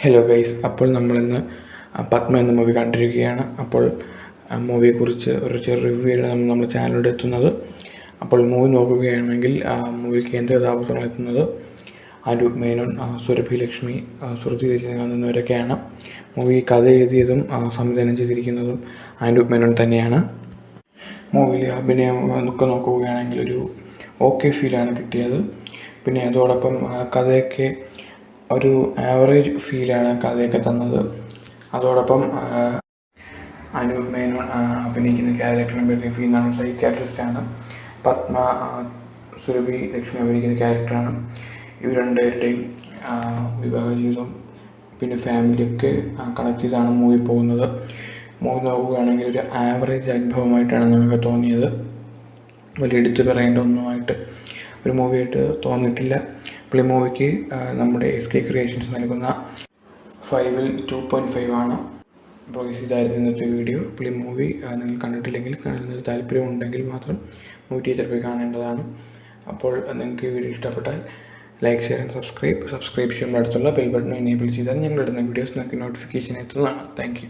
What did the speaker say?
Hello guys, അപ്പോൾ നമ്മളിന്ന് പത്മ എന്ന മൂവി കണ്ടിരിക്കുകയാണ്. അപ്പോൾ മൂവിയെക്കുറിച്ച് ഒരു ചെറിയ റിവ്യൂ ആണ് നമ്മുടെ ചാനലിലൂടെ എത്തുന്നത്. അപ്പോൾ മൂവി നോക്കുകയാണെങ്കിൽ മൂവിയിൽ കേന്ദ്ര കഥാപാത്രങ്ങൾ എത്തുന്നത് അനൂപ് മേനോൻ, സുരഭി ലക്ഷ്മി, ശ്രുതി രജനീകാന്ത് എന്നിവരൊക്കെയാണ്. മൂവി കഥ എഴുതിയതും സംവിധാനം ചെയ്തിരിക്കുന്നതും അനൂപ് മേനോൻ തന്നെയാണ്. മൂവിയിലെ അഭിനയം ഒക്കെ നോക്കുകയാണെങ്കിൽ ഒരു ഓക്കെ ഫീലാണ് കിട്ടിയത്. പിന്നെ അതോടൊപ്പം കഥയൊക്കെ ഒരു ആവറേജ് ഫീലാണ് കഥയൊക്കെ തന്നത്. അതോടൊപ്പം അനൂപ് മേനോൻ അഭിനയിക്കുന്ന ക്യാരക്ടറിൻ്റെ പേര് രവി എന്നാണ്, സൈക്യാട്രിസ്റ്റാണ്. പത്മ സുരഭി ലക്ഷ്മി അഭിനയിക്കുന്ന ക്യാരക്ടറാണ്. ഇവർ രണ്ടുപേരുടെയും വിവാഹ ജീവിതം പിന്നെ ഫാമിലിയൊക്കെ കണക്ട് ചെയ്താണ് മൂവി പോകുന്നത്. മൂവി നോക്കുകയാണെങ്കിൽ ഒരു ആവറേജ് അനുഭവമായിട്ടാണ് നമുക്ക് തോന്നിയത്. വലിയ എടുത്തു പറയേണ്ട ഒന്നുമായിട്ട് ഒരു മൂവിയായിട്ട് തോന്നിയിട്ടില്ല. അപ്പോൾ ഈ മൂവിക്ക് നമ്മുടെ SK ക്രിയേഷൻസ് നൽകുന്ന 5-ൽ 2.5 ആണ്. അപ്പോൾ ഇതായിരുന്നു ഇന്നത്തെ വീഡിയോ. അപ്പോൾ ഈ മൂവി നിങ്ങൾ കണ്ടിട്ടില്ലെങ്കിൽ, കാണുന്നതിൽ താല്പര്യമുണ്ടെങ്കിൽ മാത്രം മൂവി തിയേറ്ററിൽ പോയി കാണേണ്ടതാണ്. അപ്പോൾ നിങ്ങൾക്ക് ഈ വീഡിയോ ഇഷ്ടപ്പെട്ടാൽ ലൈക്ക്, ഷെയർ ആൻഡ് സബ്സ്ക്രൈബ് ചെയ്യുമ്പോൾ അടുത്തുള്ള ബെൽ ബട്ടൺ എനേബിൾ ചെയ്താൽ ഞങ്ങളിടുന്ന വീഡിയോസ് നിങ്ങൾക്ക് നോട്ടിഫിക്കേഷൻ എത്തുന്നതാണ്. Thank you.